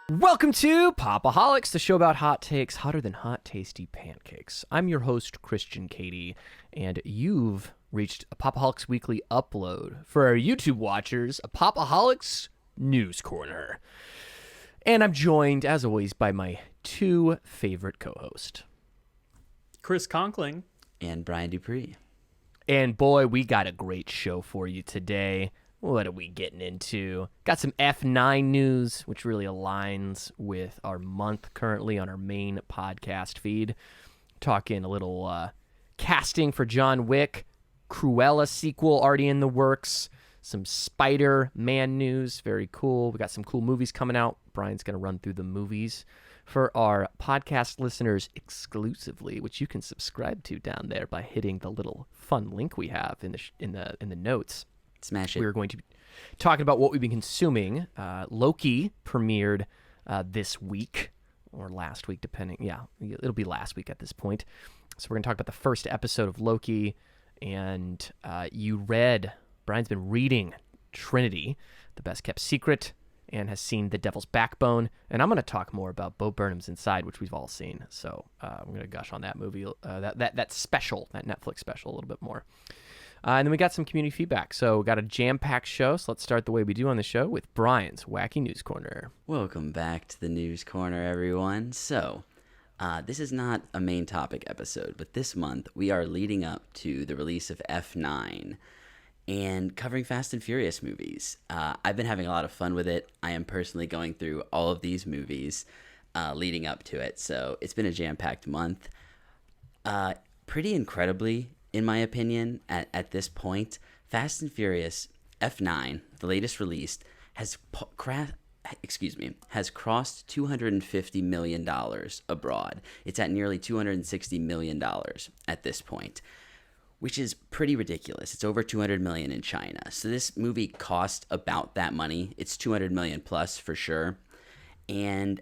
Welcome to Pop-O-Holics, the show about hot takes hotter than hot, tasty pancakes. I'm your host, Christian Katie, and you've reached a Pop-O-Holics weekly upload. For our YouTube watchers, a Pop-O-Holics News Corner. And I'm joined, as always, by my two favorite co-hosts. Chris Conkling. And Brian Dupree. And boy, we got a great show for you today. What are we getting into? Got some F9 news, which really aligns with our month currently on our main podcast feed. Talking a little casting for John Wick, Cruella sequel already in the works, some Spider-Man news, very cool. We got some cool movies coming out. Brian's going to run through the movies for our podcast listeners exclusively, which you can subscribe to down there by hitting the little fun link we have in the notes. Smash it. We're going to be talking about what we've been consuming. Loki premiered this week, or last week, depending. Yeah, it'll be last week at this point. So we're going to talk about the first episode of Loki. And Brian's been reading Trinity, The Best Kept Secret, and has seen The Devil's Backbone. And I'm going to talk more about Bo Burnham's Inside, which we've all seen. So I'm going to gush on that movie, that special, that Netflix special a little bit more. And then we got some community feedback. So we got a jam-packed show. So let's start the way we do on the show with Brian's Wacky News Corner. Welcome back to the News Corner, everyone. So this is not a main topic episode, but this month we are leading up to the release of F9 and covering Fast and Furious movies. I've been having a lot of fun with it. I am personally going through all of these movies leading up to it. So it's been a jam-packed month. Pretty incredibly, in my opinion, at this point, Fast and Furious F9, the latest released, has crossed $250 million abroad. It's at nearly $260 million at this point, which is pretty ridiculous. It's over $200 million in China. So this movie cost about that money. It's $200 million plus for sure. And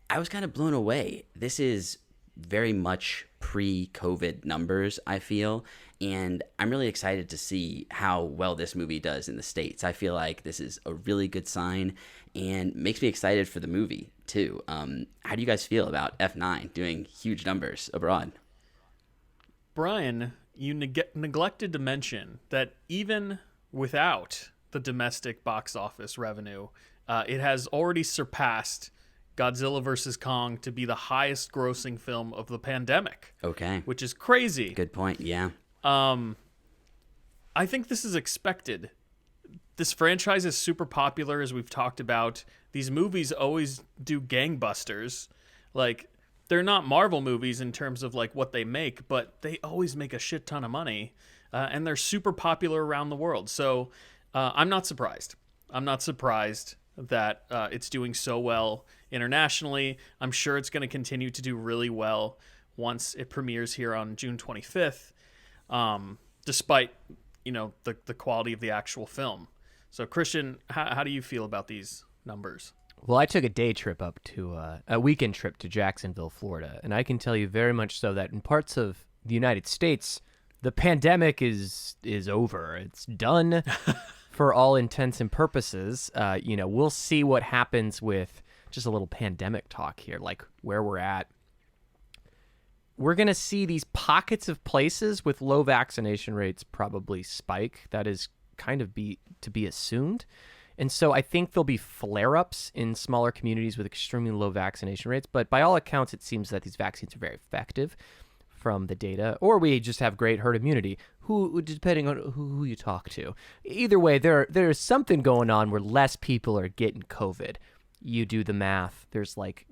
I was kind of blown away. This is very much pre-COVID numbers, I feel, and I'm really excited to see how well this movie does in the States. I feel like this is a really good sign and makes me excited for the movie too. How do you guys feel about F9 doing huge numbers abroad? Brian, you neglected to mention that even without the domestic box office revenue, it has already surpassed Godzilla vs. Kong to be the highest grossing film of the pandemic. Okay. Which is crazy. Good point, yeah. I think this is expected. This franchise is super popular, as we've talked about. These movies always do gangbusters. Like, they're not Marvel movies in terms of like what they make, but they always make a shit ton of money. And they're super popular around the world. So I'm not surprised. I'm not surprised that it's doing so well internationally. I'm sure it's going to continue to do really well once it premieres here on June 25th, despite, the quality of the actual film. So, Christian, how do you feel about these numbers? Well, I took a day trip up to a weekend trip to Jacksonville, Florida, and I can tell you very much so that in parts of the United States, the pandemic is over. It's done. For all intents and purposes. We'll see what happens with just a little pandemic talk here, like where we're at. We're going to see these pockets of places with low vaccination rates probably spike. That is kind of to be assumed. And so I think there'll be flare-ups in smaller communities with extremely low vaccination rates. But by all accounts, it seems that these vaccines are very effective from the data, or we just have great herd immunity, depending on who you talk to. Either way, there's something going on where less people are getting COVID. You do the math. There's like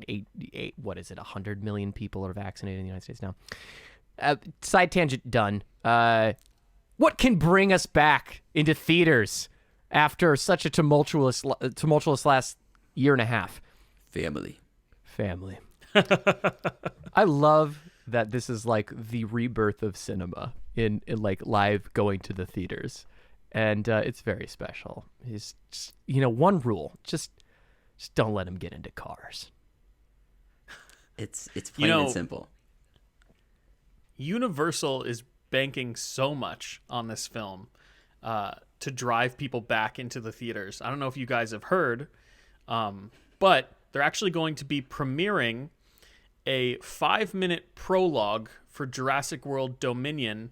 100 million people are vaccinated in the United States now. Side tangent done. What can bring us back into theaters after such a tumultuous last year and a half? Family. I love that this is like the rebirth of cinema in like live going to the theaters, and it's very special. It's just, one rule: just don't let him get into cars. It's plain and simple. Universal is banking so much on this film to drive people back into the theaters. I don't know if you guys have heard, but they're actually going to be premiering a 5-minute prologue for Jurassic World Dominion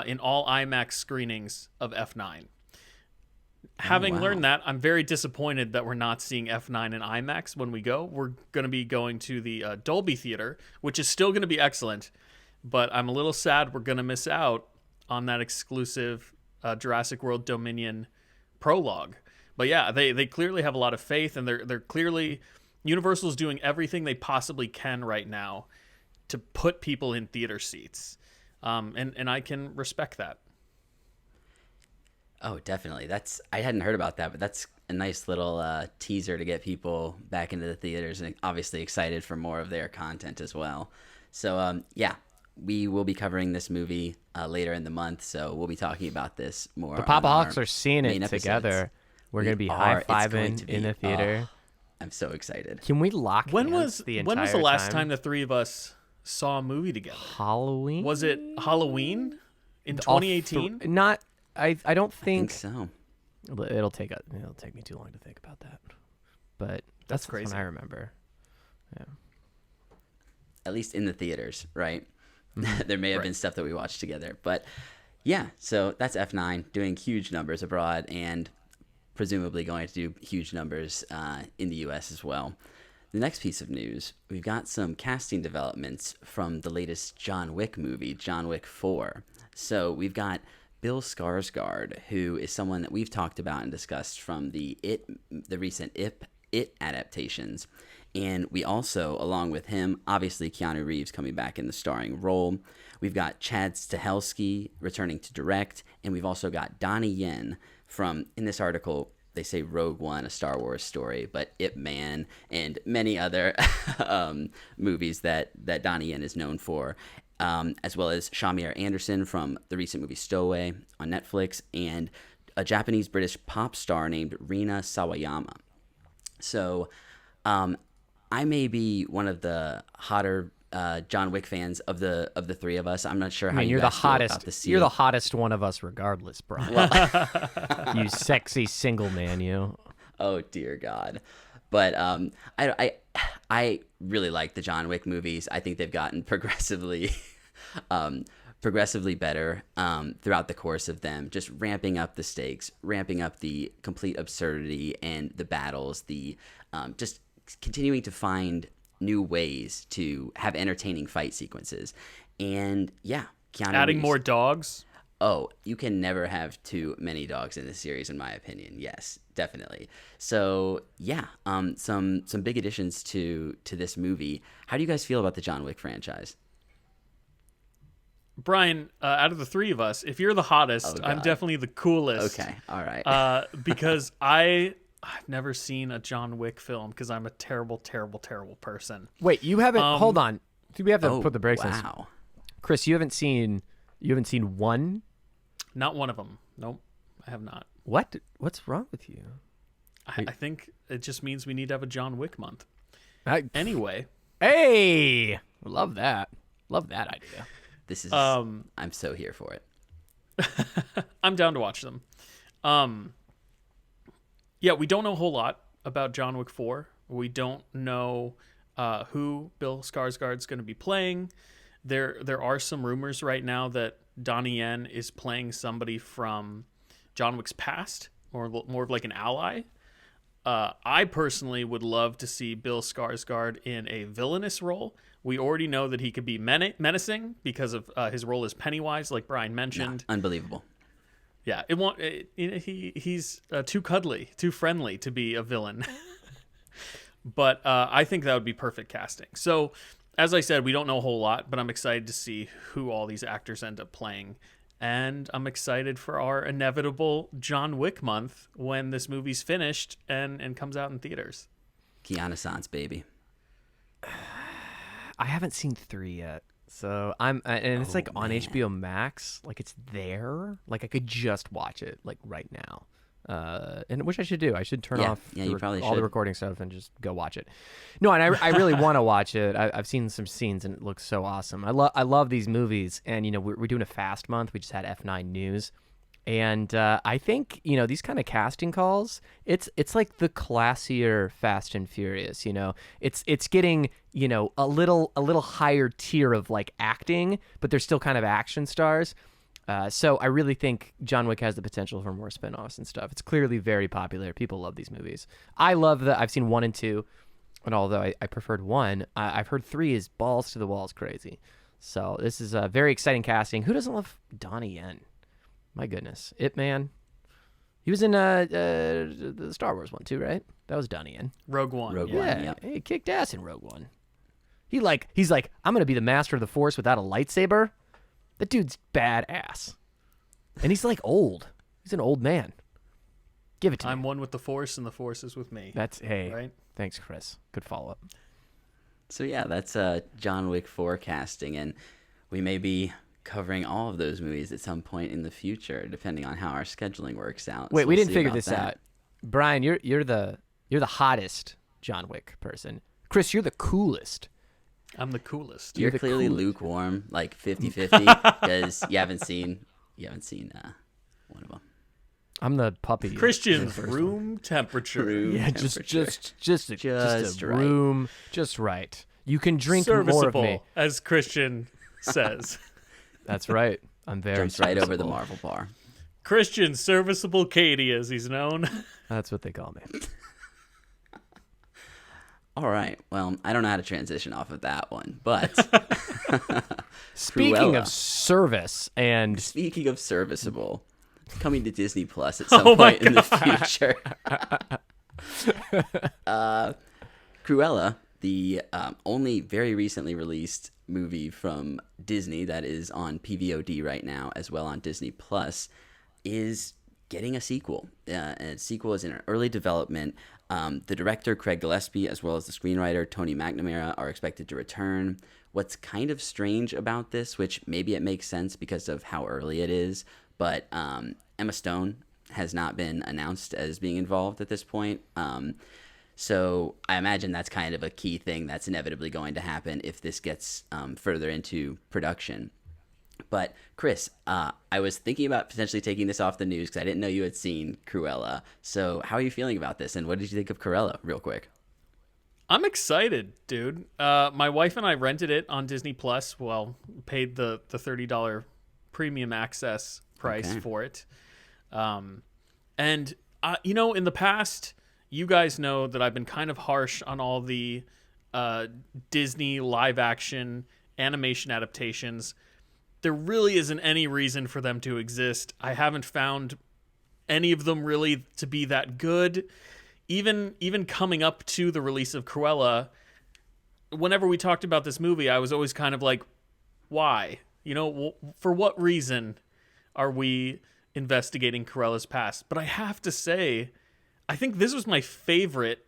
in all IMAX screenings of F9. Having learned that, I'm very disappointed that we're not seeing F9 in IMAX when we go. We're going to be going to the Dolby Theater, which is still going to be excellent, but I'm a little sad we're going to miss out on that exclusive Jurassic World Dominion prologue. But yeah, they clearly have a lot of faith, and they're clearly, Universal's doing everything they possibly can right now to put people in theater seats. And I can respect that. Oh, definitely. I hadn't heard about that, but that's a nice little teaser to get people back into the theaters and obviously excited for more of their content as well. So, yeah, we will be covering this movie later in the month, so we'll be talking about this more. The Pop-O-Holics are seeing it together. We're going to be high-fiving in the theater. I'm so excited. Can we lock when hands was the entire When was the last time the three of us saw a movie together? Halloween? Was it Halloween in 2018? Not. I don't think so. It'll take me too long to think about that. But that's crazy. When I remember. Yeah. At least in the theaters, right? There may have been stuff that we watched together, but yeah. So that's F9 doing huge numbers abroad and presumably going to do huge numbers in the U.S. as well. The next piece of news, we've got some casting developments from the latest John Wick movie, John Wick 4. So we've got Bill Skarsgard, who is someone that we've talked about and discussed from the recent It adaptations. And we also, along with him, obviously Keanu Reeves coming back in the starring role. We've got Chad Stahelski returning to direct, and we've also got Donnie Yen from, in this article, they say Rogue One, a Star Wars story, but Ip Man and many other movies that Donnie Yen is known for. As well as Shamir Anderson from the recent movie Stowaway on Netflix, and a Japanese-British pop star named Rina Sawayama. So I may be one of the hotter John Wick fans of the three of us. I'm not sure how you're guys the feel hottest. about the series. You're the hottest one of us, regardless, Brian. You sexy single man, you. Oh dear God. But I really like the John Wick movies. I think they've gotten progressively better throughout the course of them, just ramping up the stakes, ramping up the complete absurdity and the battles, the just continuing to find new ways to have entertaining fight sequences. And yeah, Keanu Adding Reeves. more dogs. Oh, you can never have too many dogs in this series, in my opinion. Yes, definitely. So yeah, some big additions to this movie. How do you guys feel about the John Wick franchise? Brian, out of the three of us, if you're the hottest, I'm definitely the coolest. Okay, all right. Because I've never seen a John Wick film because I'm a terrible, terrible, terrible person. Wait, you haven't? Hold on. We have to put the brakes on. Wow. Chris, you haven't seen one? Not one of them. Nope, I have not. What? What's wrong with you? I think it just means we need to have a John Wick month. Anyway. Hey, love that. Love that idea. This is. I'm so here for it. I'm down to watch them. Yeah, we don't know a whole lot about John Wick 4. We don't know who Bill Skarsgard's going to be playing. There are some rumors right now that Donnie Yen is playing somebody from John Wick's past, or more of like an ally. I personally would love to see Bill Skarsgård in a villainous role. We already know that he could be menacing because of his role as Pennywise, like Brian mentioned. No, unbelievable. Yeah, he's too cuddly, too friendly to be a villain. But I think that would be perfect casting. So, as I said, we don't know a whole lot, but I'm excited to see who all these actors end up playing. And I'm excited for our inevitable John Wick month when this movie's finished and comes out in theaters. Keanu Sans, baby. I haven't seen 3 yet. So and it's like on HBO Max, like it's there. Like I could just watch it like right now. and which I should do. I should turn off you probably all the should. recording stuff and just go watch it. No, and I really want to watch it. I've seen some scenes and it looks so awesome. I love these movies, and we're doing a fast month. We just had F9 news, and I think these kind of casting calls. It's like the classier Fast and Furious. It's getting a little higher tier of like acting, but they're still kind of action stars. So I really think John Wick has the potential for more spinoffs and stuff. It's clearly very popular. People love these movies. I love that. I've seen 1 and 2, and although I preferred 1, I've heard 3 is balls to the walls crazy. So this is a very exciting casting. Who doesn't love Donnie Yen? My goodness, Ip Man. He was in the Star Wars one too, right? That was Donnie Yen. Rogue One. Yeah. He kicked ass in Rogue One. He's like, I'm gonna be the master of the Force without a lightsaber. That dude's badass. And he's like old. He's an old man. Give it to me. I'm one with the Force, and the Force is with me. Hey. Right? Thanks, Chris. Good follow-up. So yeah, that's John Wick forecasting, and we may be covering all of those movies at some point in the future, depending on how our scheduling works out. Wait, So we we'll didn't see figure about this that. out. Brian, you're the hottest John Wick person. Chris, you're the coolest. I'm the coolest. You're the clearly coolest. lukewarm, like 50-50, because you haven't seen one of them. I'm the puppy. Christian's room temperature. Yeah, just a right. room, just right. You can drink more of Serviceable, me. as Christian says. That's right. I'm very Jumps right over the serviceable. Marvel bar. Christian Serviceable Katie, as he's known. That's what they call me. All right. Well, I don't know how to transition off of that one, but Speaking Cruella. of service and Speaking of serviceable, coming to Disney Plus at some Oh my point in the future. Cruella, the only very recently released movie from Disney that is on PVOD right now, as well on Disney Plus, is getting a sequel. And a sequel is in early development. The director, Craig Gillespie, as well as the screenwriter, Tony McNamara, are expected to return. What's kind of strange about this, which maybe it makes sense because of how early it is, but Emma Stone has not been announced as being involved at this point. So I imagine that's kind of a key thing that's inevitably going to happen if this gets further into production. But Chris, I was thinking about potentially taking this off the news because I didn't know you had seen Cruella. So how are you feeling about this, and what did you think of Cruella, real quick? I'm excited, dude. My wife and I rented it on Disney Plus. Well, paid the $30 premium access price for it. And in the past, you guys know that I've been kind of harsh on all the Disney live action animation adaptations. There really isn't any reason for them to exist. I haven't found any of them really to be that good. Even coming up to the release of Cruella, whenever we talked about this movie, I was always kind of like, why? For what reason are we investigating Cruella's past? But I have to say, I think this was my favorite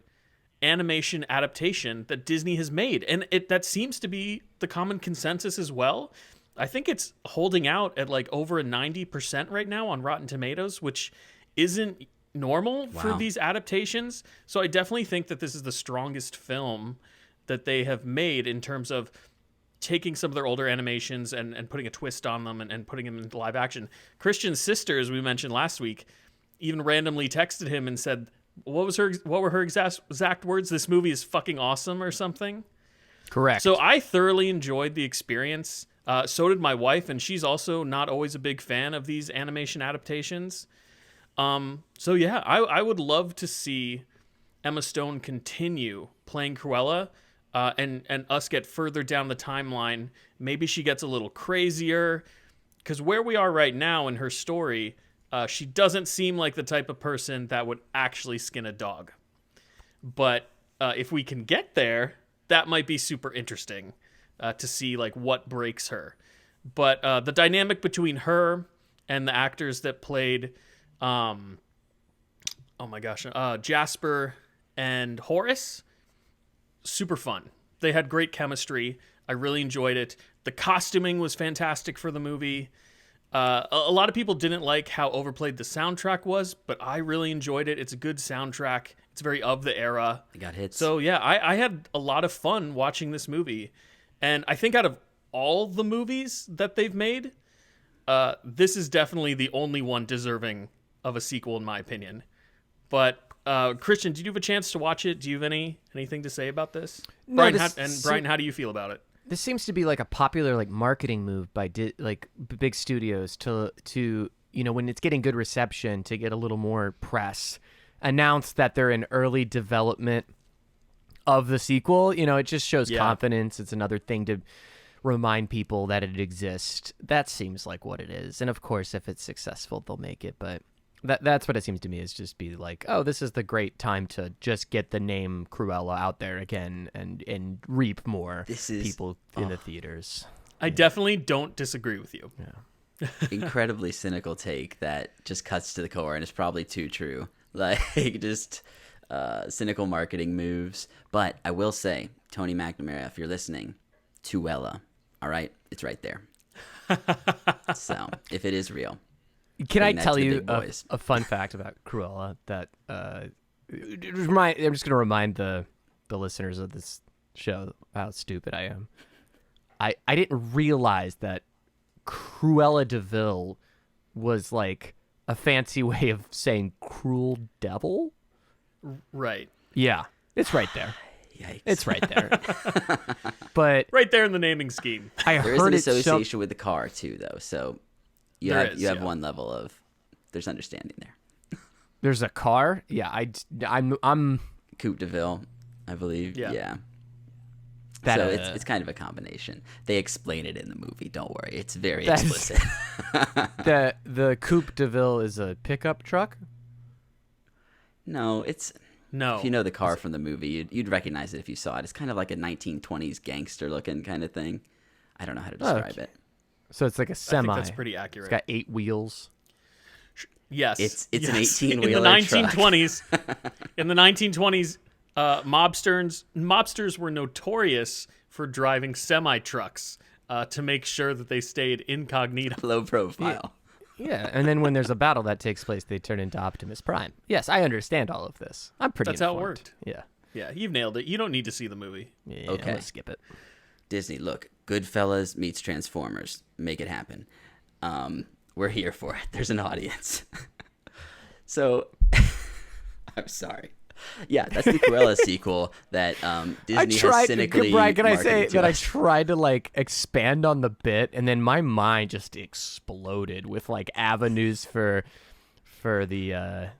animation adaptation that Disney has made. And that seems to be the common consensus as well. I think it's holding out at like over a 90% right now on Rotten Tomatoes, which isn't normal for these adaptations. So I definitely think that this is the strongest film that they have made in terms of taking some of their older animations and putting a twist on them and putting them into live action. Christian's sister, as we mentioned last week, even randomly texted him and said, what were her exact words? This movie is fucking awesome or something. correct. So I thoroughly enjoyed the experience. So did my wife, and she's also not always a big fan of these animation adaptations. So yeah, I would love to see Emma Stone continue playing Cruella, and us get further down the timeline. Maybe she gets a little crazier, because where we are right now in her story, she doesn't seem like the type of person that would actually skin a dog. But if we can get there, that might be super interesting. To see like what breaks her. But the dynamic between her and the actors that played Jasper and Horace, super fun. They had great chemistry. I really enjoyed it. The costuming was fantastic for the movie. A lot of people didn't like how overplayed the soundtrack was, but I really enjoyed it. It's a good soundtrack. It's very of the era. It got hits. So yeah, I had a lot of fun watching this movie. And I think out of all the movies that they've made, this is definitely the only one deserving of a sequel, in my opinion. But Christian, did you have a chance to watch it? Do you have anything to say about this? No, Brian, this- Brian, how do you feel about it? This seems to be like a popular like marketing move by big studios to when it's getting good reception to get a little more press, announce that they're in early development of the sequel. It just shows confidence. It's another thing to remind people that it exists. That seems like what it is. And of course, if it's successful, they'll make it. But that's what it seems to me, is just be like, oh, this is the great time to just get the name Cruella out there again and reap more people in the theaters. I definitely don't disagree with you. Yeah. Incredibly cynical take that just cuts to the core, and it's probably too true. Like, just cynical marketing moves. But I will say, Tony McNamara, if you're listening, Cruella, all right? It's right there. So, if it is real. Can I Bring that tell to the you big boys. a fun fact about Cruella that I'm just going to remind the listeners of this show how stupid I am. I didn't realize that Cruella de Vil was like a fancy way of saying cruel devil. Right. Yeah, it's right there. Yikes. It's right there. But Right there in the naming scheme. I There is heard an it so. association with the car, too, though. So you There have is, you have yeah. one level of, there's understanding there. There's a car. Yeah, I'm Coupe de Ville, I believe. Yeah. Yeah. that. So it's kind of a combination. They explain it in the movie. Don't worry. It's very That's- explicit. the Coupe de Ville is a pickup truck. No, it's... No. If you know the car from the movie, you'd recognize it if you saw it. It's kind of like a 1920s gangster-looking kind of thing. I don't know how to describe Okay. it. So it's like a I semi. think that's pretty accurate. It's got 8 wheels. Yes. It's an yes. 18-wheeler In the 1920s, in the 1920s, mobsters were notorious for driving semi-trucks to make sure that they stayed incognito. Low profile. Yeah, and then when there's a battle that takes place, they turn into Optimus Prime. Yes, I understand all of this. I'm pretty That's how it informed. worked. Yeah. Yeah, you've nailed it. You don't need to see the movie. Yeah, Okay. I'm gonna skip it. Disney, look, Goodfellas meets Transformers. Make it happen. We're here for it. There's an audience. So, I'm sorry. Yeah, that's the Cruella sequel that Disney has cynically Brian, can I marketed say to that I us. tried to like expand on the bit, and then my mind just exploded with like avenues for the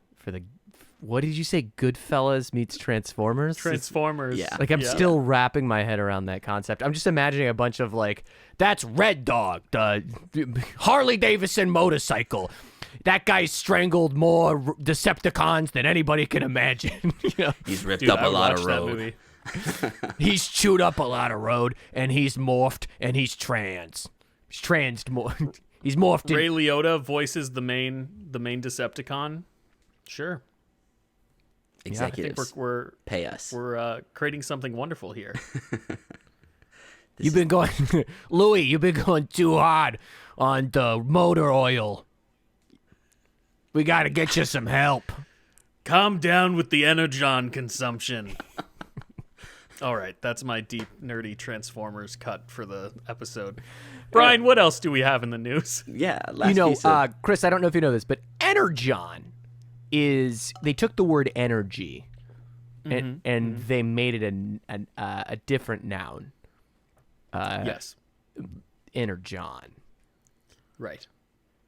what did you say? Goodfellas meets Transformers. Transformers. Yeah. Like I'm still wrapping my head around that concept. I'm just imagining a bunch of like, that's Red Dog, the Harley Davidson motorcycle. That guy strangled more Decepticons than anybody can imagine. You know? He's ripped Dude, up I a would lot watch of that road. movie. He's chewed up a lot of road, and he's morphed, and he's trans. He's trans more. He's morphed. Ray Liotta voices the main Decepticon. Sure. I think Executives, we're pay us. creating something wonderful here. You've been going, Louis. You've been going too hard on the motor oil. We got to get you some help. Calm down with the Energon consumption. All right, that's my deep, nerdy Transformers cut for the episode. Brian, what else do we have in the news? Yeah, last piece Chris, I don't know if you know this, but Energon is, they took the word energy and they made it a different noun. Yes, Energon. right.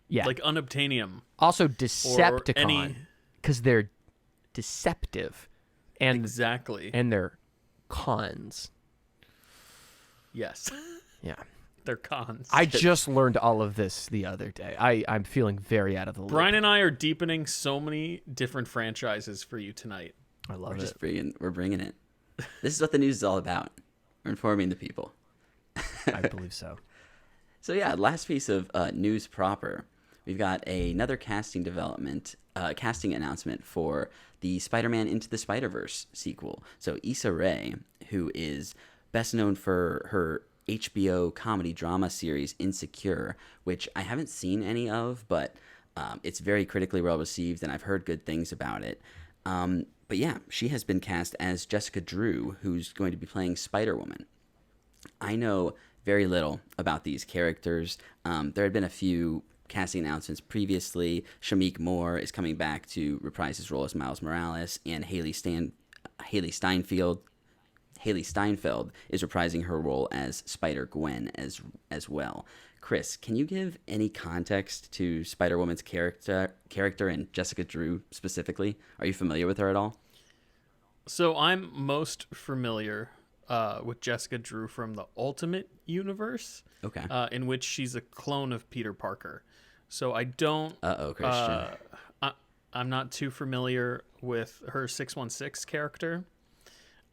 Yeah. Like unobtainium. Also Or Decepticon, any... because they're deceptive and Exactly. and they're cons. Yes. Yeah. They're cons. I just learned all of this the other day. I'm feeling very out of the loop. Brian and I are deepening so many different franchises for you tonight. I love we're it. just we're bringing it. This is what the news is all about. We're informing the people. I believe so. So yeah, last piece of news proper. We've got another casting announcement for the Spider-Man Into the Spider-Verse sequel. So Issa Rae, who is best known for her HBO comedy drama series Insecure, which I haven't seen any of, but it's very critically well received, and I've heard good things about it. But yeah, she has been cast as Jessica Drew, who's going to be playing Spider-Woman. I know very little about these characters. There had been a few casting announcements previously. Shameik Moore is coming back to reprise his role as Miles Morales, and Haley Steinfeld is reprising her role as Spider-Gwen as well. Chris, can you give any context to Spider-Woman's character and Jessica Drew specifically? Are you familiar with her at all? So I'm most familiar with Jessica Drew from the Ultimate Universe, Okay. in which she's a clone of Peter Parker. So I don't. Christian. I'm not too familiar with her 616 character.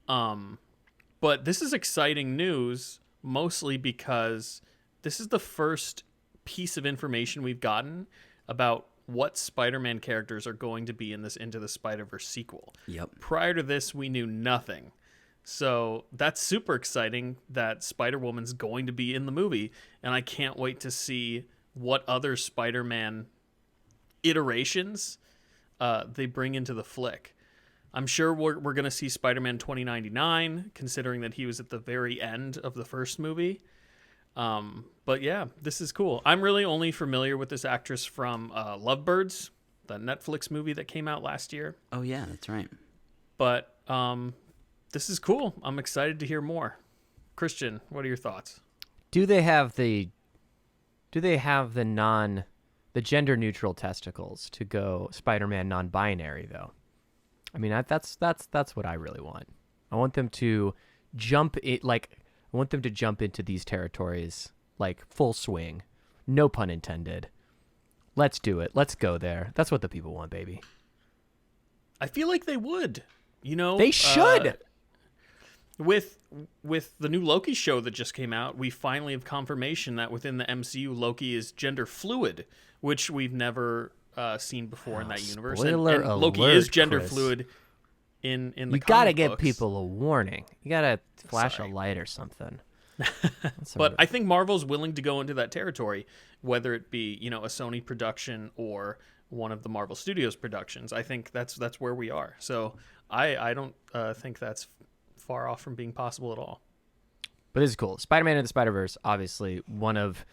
But this is exciting news, mostly because this is the first piece of information we've gotten about what Spider-Man characters are going to be in this Into the Spider-Verse sequel. Yep. Prior to this, we knew nothing. So that's super exciting that Spider-Woman's going to be in the movie, and I can't wait to see what other Spider-Man iterations they bring into the flick. I'm sure we're going to see Spider-Man 2099, considering that he was at the very end of the first movie. But yeah, this is cool. I'm really only familiar with this actress from Lovebirds, the Netflix movie that came out last year. Oh yeah, that's right. But this is cool. I'm excited to hear more. Christian, what are your thoughts? Do they have the gender neutral testicles to go Spider-Man non-binary though? I mean, that's what I really want. I want them to jump into these territories like full swing. No pun intended. Let's do it. Let's go there. That's what the people want, baby. I feel like they would. You know, they should. With the new Loki show that just came out, we finally have confirmation that within the MCU, Loki is gender fluid, which we've never seen before in that universe. And Loki is gender fluid in the You gotta comic give books. people a warning. You gotta flash a light or something. But I think Marvel's willing to go into that territory, whether it be, you know, a Sony production or one of the Marvel Studios productions. I think that's where we are. So I don't think that's far off from being possible at all. But this is cool. Spider-Man and the Spider-Verse, obviously one of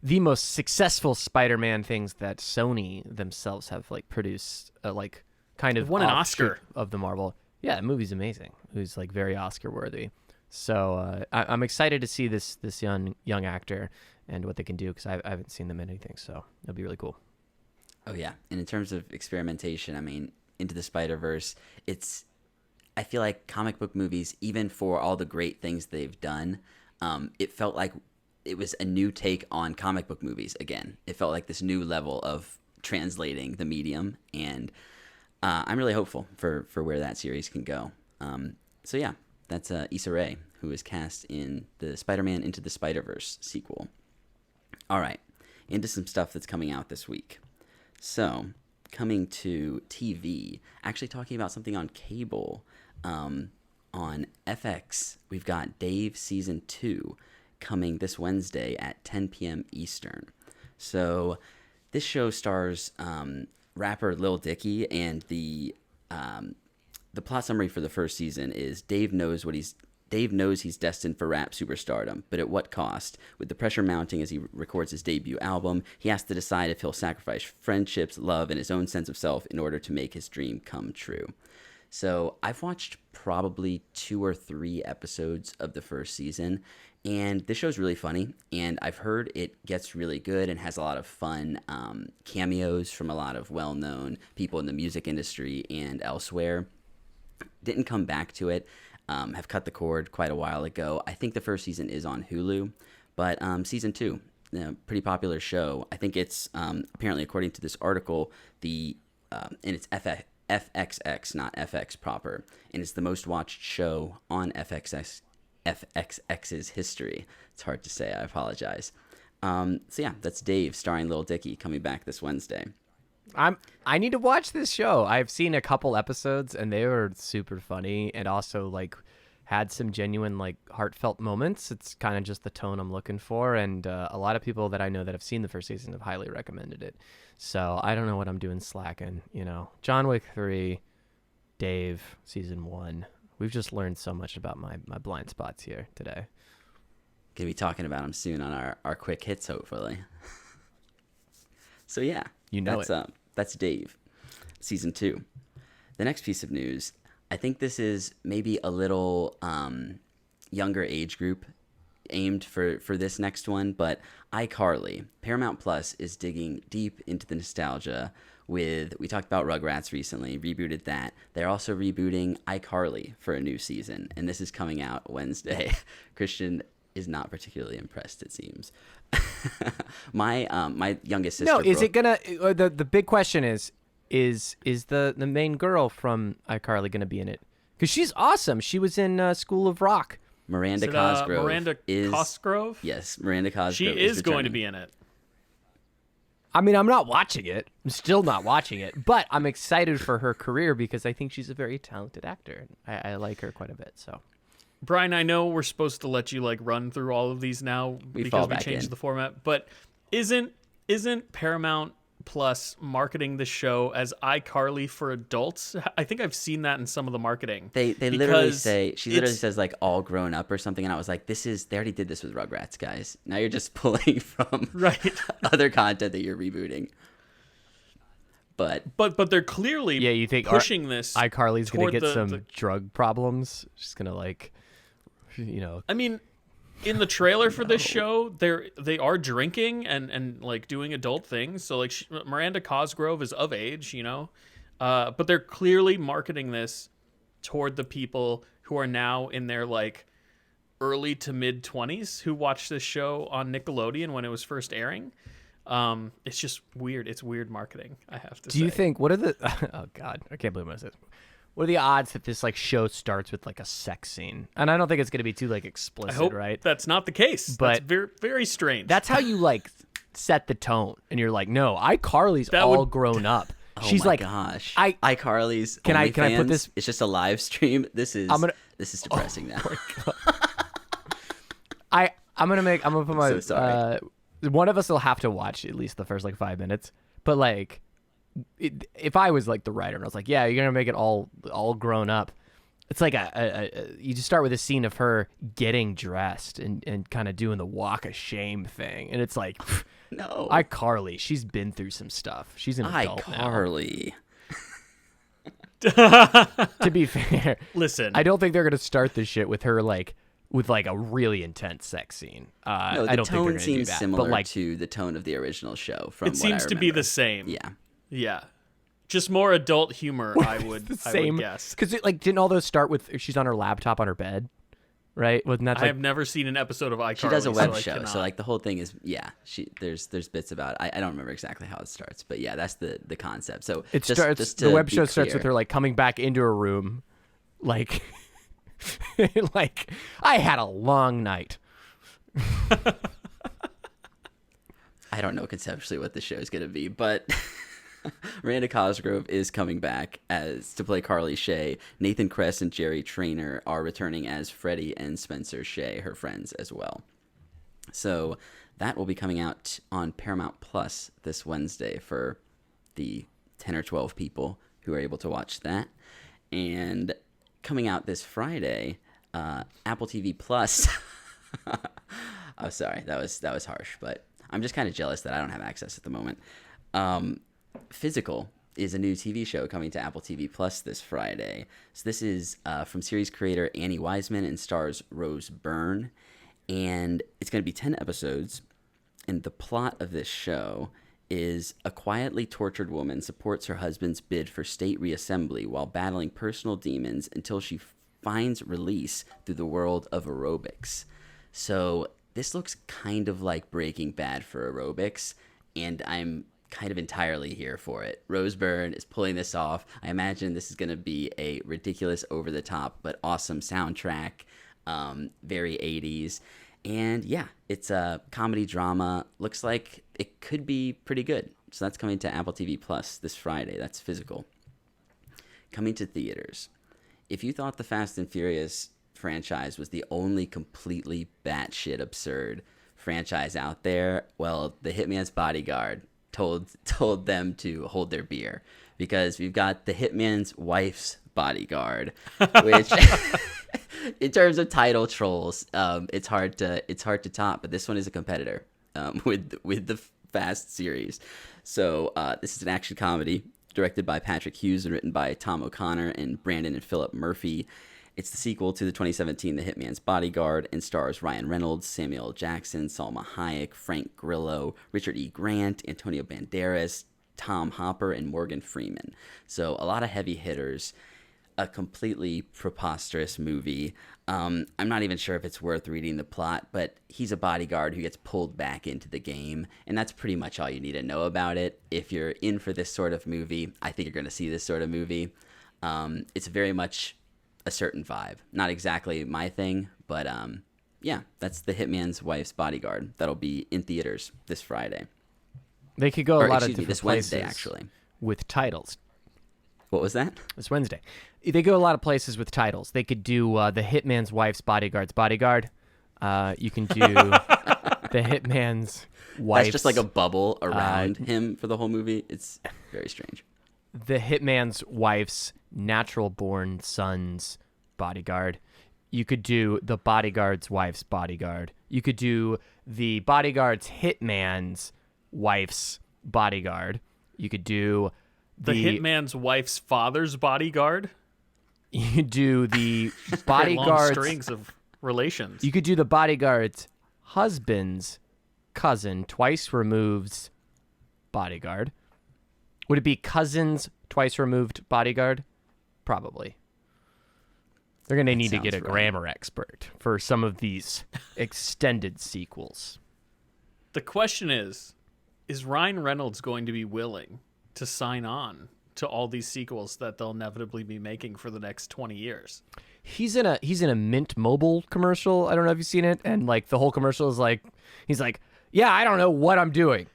the most successful Spider-Man things that Sony themselves have like produced, like kind of won an offshoot Oscar of the Marvel. Yeah, the movie's amazing. It was like very Oscar worthy. So I'm excited to see this young actor and what they can do because I haven't seen them in anything. So it'll be really cool. Oh yeah, and in terms of experimentation, I mean, Into the Spider-Verse, I feel like comic book movies, even for all the great things they've done, it felt like it was a new take on comic book movies again. It felt like this new level of translating the medium, and I'm really hopeful for where that series can go. So yeah, that's Issa Rae, who is cast in the Spider-Man Into the Spider-Verse sequel. All right, into some stuff that's coming out this week. So, coming to TV, actually talking about something on cable. On FX, we've got Dave Season 2 coming this Wednesday at 10 p.m. Eastern. So this show stars rapper Lil Dicky, and the plot summary for the first season is Dave knows he's destined for rap superstardom, but at what cost? With the pressure mounting as he records his debut album, he has to decide if he'll sacrifice friendships, love, and his own sense of self in order to make his dream come true. So I've watched probably 2 or 3 episodes of the first season, and this show's really funny, and I've heard it gets really good and has a lot of fun cameos from a lot of well-known people in the music industry and elsewhere. Didn't come back to it, have cut the cord quite a while ago. I think the first season is on Hulu, but season 2, pretty popular show. I think it's, apparently according to this article, and it's FXX, not FX proper, and it's the most watched show on FXX's history. It's hard to say, I apologize. So yeah, that's Dave starring Lil Dicky coming back this Wednesday. I need to watch this show. I've seen a couple episodes and they were super funny, and also like had some genuine, like, heartfelt moments. It's kind of just the tone I'm looking for, and a lot of people that I know that have seen the first season have highly recommended it. So I don't know what I'm doing slacking. John Wick 3, Dave, season 1. We've just learned so much about my blind spots here today. Gonna be talking about them soon on our quick hits, hopefully. So yeah, that's Dave, season 2. The next piece of news, I think this is maybe a little younger age group aimed for this next one, but iCarly, Paramount Plus is digging deep into the nostalgia we talked about Rugrats recently, rebooted that. They're also rebooting iCarly for a new season, and this is coming out Wednesday. Christian is not particularly impressed, it seems. My youngest sister. No, is it gonna? The big question is the main girl from iCarly gonna be in it? Because she's awesome. She was in School of Rock. Miranda Cosgrove. Miranda Cosgrove? Yes, Miranda Cosgrove. She is going to be in it. I mean, I'm not watching it. I'm still not watching it, but I'm excited for her career because I think she's a very talented actor. I like her quite a bit. So, Brian, I know we're supposed to let you like run through all of these now because we changed the format, but isn't Paramount Plus marketing the show as iCarly for adults? I think I've seen that in some of the marketing. They literally say, she literally says like all grown up or something, and I was like, they already did this with Rugrats, guys. Now you're just pulling from other content that you're rebooting. But they're clearly you think pushing this. iCarly's gonna get some drug problems. She's gonna I mean, in the trailer for this show, they are drinking and like doing adult things. So like Miranda Cosgrove is of age, but they're clearly marketing this toward the people who are now in their like early to mid 20s who watched this show on Nickelodeon when it was first airing. It's just weird. It's weird marketing, I have to say. Do you think, what are the, oh God, I can't believe I said this. What are the odds that this like show starts with like a sex scene? And I don't think it's going to be too like explicit, I hope right? That's not the case. But that's very, very strange. That's how you like set the tone. And you're like, no, iCarly's all grown up. She's oh my like, gosh, iCarly's can I put this? It's just a live stream. This is depressing now. I'm gonna put my. So sorry. One of us will have to watch at least the first like 5 minutes. But like, if I was like the writer and I was like, yeah, you're gonna make it all grown up. It's like you just start with a scene of her getting dressed and kind of doing the walk of shame thing, and it's like, no, iCarly, she's been through some stuff. She's an adult iCarly. To be fair, listen, I don't think they're gonna start this shit with her like. With like a really intense sex scene. No, I don't the think they're tone gonna do seems that, similar but like, to the tone of the original show. From it seems to be the same. Yeah. Just more adult humor. I would guess. Because didn't all those start with she's on her laptop on her bed, right? Wasn't that? I have never seen an episode of iCarly. She does a web show, so like the whole thing is there's bits about it. I don't remember exactly how it starts, but yeah, that's the concept. So it starts. The web show starts with her like coming back into her room, like. Like, I had a long night. I don't know conceptually what the show is going to be, but Miranda Cosgrove is coming back to play Carly Shay. Nathan Kress and Jerry Traynor are returning as Freddie and Spencer Shay, her friends as well. So that will be coming out on Paramount Plus this Wednesday for the 10 or 12 people who are able to watch that. And coming out this Friday, Apple TV Plus. Oh, sorry, that was harsh, but I'm just kind of jealous that I don't have access at the moment. Physical is a new TV show coming to Apple TV Plus this Friday. So this is from series creator Annie Wiseman and stars Rose Byrne, and it's going to be 10 episodes. And the plot of this show is a quietly tortured woman supports her husband's bid for state reassembly while battling personal demons until she finds release through the world of aerobics. So this looks kind of like Breaking Bad for aerobics, and I'm kind of entirely here for it. Rose Byrne is pulling this off. I imagine this is going to be a ridiculous, over-the-top, but awesome soundtrack, very 80s. And yeah, it's a comedy drama. Looks like it could be pretty good. So that's coming to Apple TV Plus this Friday. That's Physical. Coming to theaters. If you thought the Fast and Furious franchise was the only completely batshit absurd franchise out there, well, the Hitman's Bodyguard told them to hold their beer, because we've got the Hitman's Wife's Bodyguard, which in terms of title trolls, it's hard to top, but this one is a competitor with the Fast series. So this is an action comedy directed by Patrick Hughes and written by Tom O'Connor and Brandon and Philip Murphy. It's the sequel to the 2017 The Hitman's Bodyguard and stars Ryan Reynolds, Samuel L. Jackson, Salma Hayek, Frank Grillo, Richard E. Grant, Antonio Banderas, Tom Hopper, and Morgan Freeman. So a lot of heavy hitters. A completely preposterous movie. I'm not even sure if it's worth reading the plot, but he's a bodyguard who gets pulled back into the game, and that's pretty much all you need to know about it. If you're in for this sort of movie, I think you're going to see this sort of movie. It's very much a certain vibe. Not exactly my thing, but yeah, that's the Hitman's Wife's Bodyguard. That'll be in theaters this Friday. They could go a lot of different this places Wednesday, actually. with titles. What was that? It's Wednesday. They go a lot of places with titles. They could do the Hitman's Wife's Bodyguard's Bodyguard. You can do the Hitman's Wife's... That's just like a bubble around him for the whole movie. It's very strange. The Hitman's Wife's Natural-Born Son's Bodyguard. You could do the Bodyguard's Wife's Bodyguard. You could do the Bodyguard's Hitman's Wife's Bodyguard. You could do the Hitman's Wife's Father's Bodyguard. You do the Long Bodyguard's strings of relations. You could do the Bodyguard's husband's cousin, twice removed's bodyguard. Would it be cousin's twice removed bodyguard? Probably. They're going to need to get a grammar expert for some of these extended sequels. The question is Ryan Reynolds going to be willing to sign on to all these sequels that they'll inevitably be making for the next 20 years? He's in a Mint Mobile commercial. I don't know if you've seen it. And like the whole commercial is like, he's like, yeah, I don't know what I'm doing.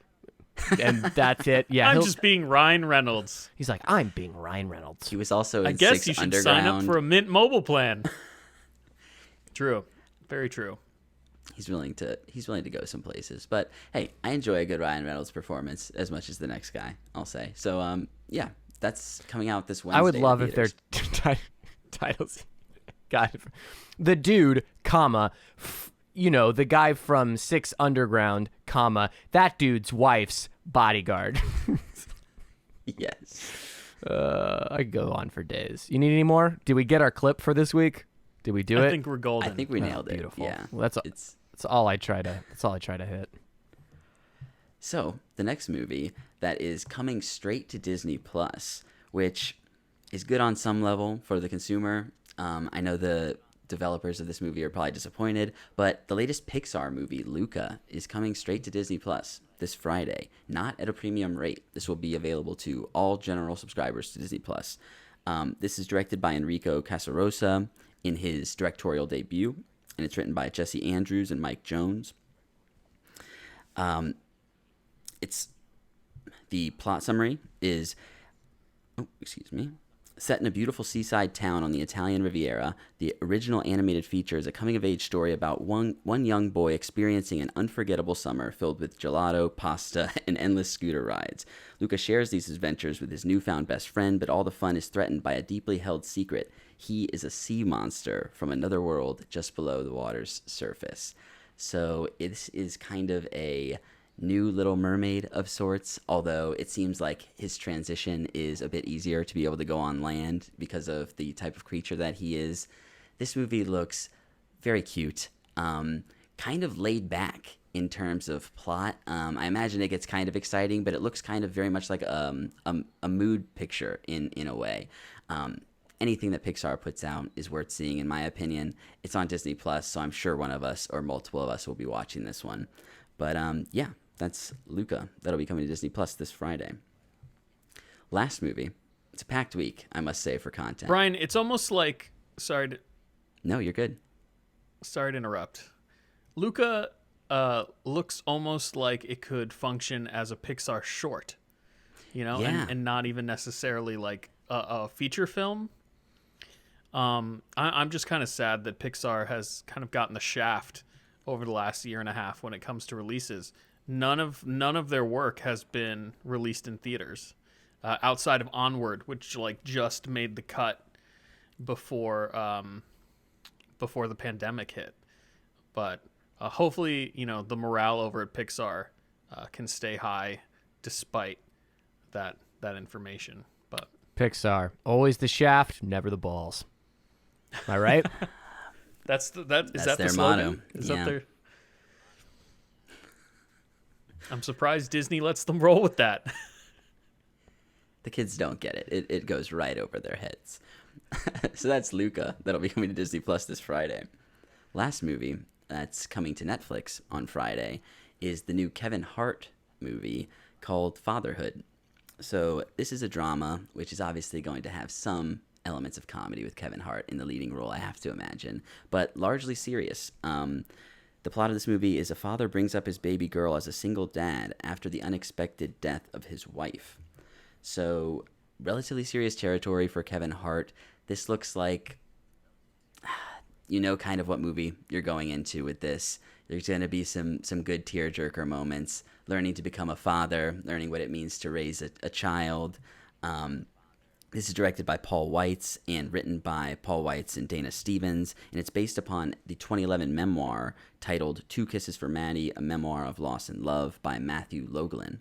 And that's it. Yeah, I'm just being Ryan Reynolds. He's like, I'm being Ryan Reynolds. He was also in I guess Six you should Underground. sign up for a Mint Mobile plan. True. Very true. He's willing to go some places. But hey, I enjoy a good Ryan Reynolds performance as much as the next guy, I'll say. So yeah, that's coming out this Wednesday. I would love if their titles got the dude, comma, the guy from Six Underground, comma, that dude's wife's bodyguard. Yes. I could go on for days. You need any more? Did we get our clip for this week? Did we do it? I think we're golden. I think we nailed it. Beautiful. Yeah. Well, that's all I try to hit. So the next movie that is coming straight to Disney Plus, which is good on some level for the consumer. I know the developers of this movie are probably disappointed, but the latest Pixar movie, Luca, is coming straight to Disney Plus this Friday, not at a premium rate. This will be available to all general subscribers to Disney Plus. This is directed by Enrico Casarosa in his directorial debut, and it's written by Jesse Andrews and Mike Jones. It's the plot summary is, set in a beautiful seaside town on the Italian Riviera. The original animated feature is a coming-of-age story about one young boy experiencing an unforgettable summer filled with gelato, pasta, and endless scooter rides. Luca shares these adventures with his newfound best friend, but all the fun is threatened by a deeply held secret. He is a sea monster from another world just below the water's surface. So this is kind of a new Little Mermaid of sorts, although it seems like his transition is a bit easier to be able to go on land because of the type of creature that he is. This movie looks very cute, kind of laid back in terms of plot. I imagine it gets kind of exciting, but it looks kind of very much like a mood picture in a way. Anything that Pixar puts out is worth seeing, in my opinion. It's on Disney Plus, so I'm sure one of us or multiple of us will be watching this one. But yeah, that's Luca. That'll be coming to Disney Plus this Friday. Last movie. It's a packed week, I must say, for content. Brian, it's almost like... No, you're good. Sorry to interrupt. Luca looks almost like it could function as a Pixar short, Yeah. and not even necessarily like a feature film. I'm just kind of sad that Pixar has kind of gotten the shaft over the last year and a half when it comes to releases. None of their work has been released in theaters, outside of Onward, which like just made the cut before the pandemic hit. But hopefully, the morale over at Pixar can stay high despite that information. But Pixar, always the shaft, never the balls. Am I right? That's their their slogan? motto. Is Yeah. that their? I'm surprised Disney lets them roll with that. The kids don't get it. It goes right over their heads. So that's Luca. That'll be coming to Disney Plus this Friday. Last movie that's coming to Netflix on Friday is the new Kevin Hart movie called Fatherhood. So this is a drama, which is obviously going to have some elements of comedy with Kevin Hart in the leading role, I have to imagine, but largely serious. The plot of this movie is a father brings up his baby girl as a single dad after the unexpected death of his wife. So, relatively serious territory for Kevin Hart. This looks like, kind of what movie you're going into with this. There's going to be some good tearjerker moments, learning to become a father, learning what it means to raise a child. This is directed by Paul Weitz and written by Paul Weitz and Dana Stevens, and it's based upon the 2011 memoir titled Two Kisses for Maddie, a Memoir of Loss and Love by Matthew Logelin.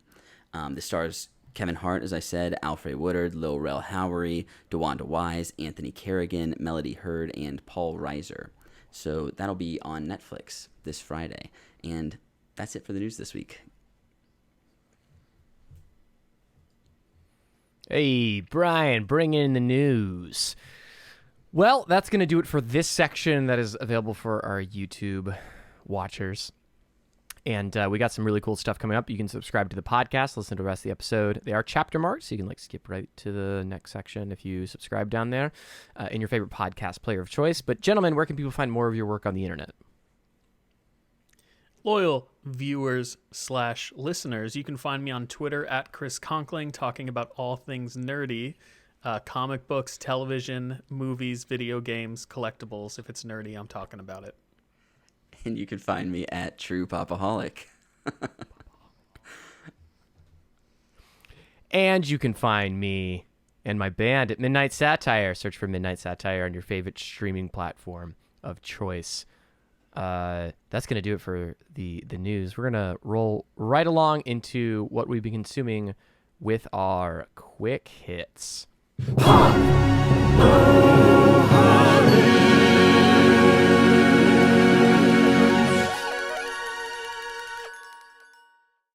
This stars Kevin Hart, as I said, Alfre Woodard, Lil Rel Howery, DeWanda Wise, Anthony Kerrigan, Melody Hurd, and Paul Reiser. So that'll be on Netflix this Friday. And that's it for the news this week. Hey, Brian, bring in the news. Well, that's going to do it for this section that is available for our YouTube watchers. And we got some really cool stuff coming up. You can subscribe to the podcast, listen to the rest of the episode. They are chapter marks, so you can skip right to the next section if you subscribe down there in your favorite podcast player of choice. But gentlemen, where can people find more of your work on the internet? Loyal viewers/listeners, you can find me on Twitter at Chris Conkling, talking about all things nerdy, comic books, television, movies, video games, collectibles. If it's nerdy, I'm talking about it. And you can find me at True Pop-O-Holic. And you can find me and my band at Midnight Satire. Search for Midnight Satire on your favorite streaming platform of choice. That's going to do it for the news. We're going to roll right along into what we've been consuming with our quick hits.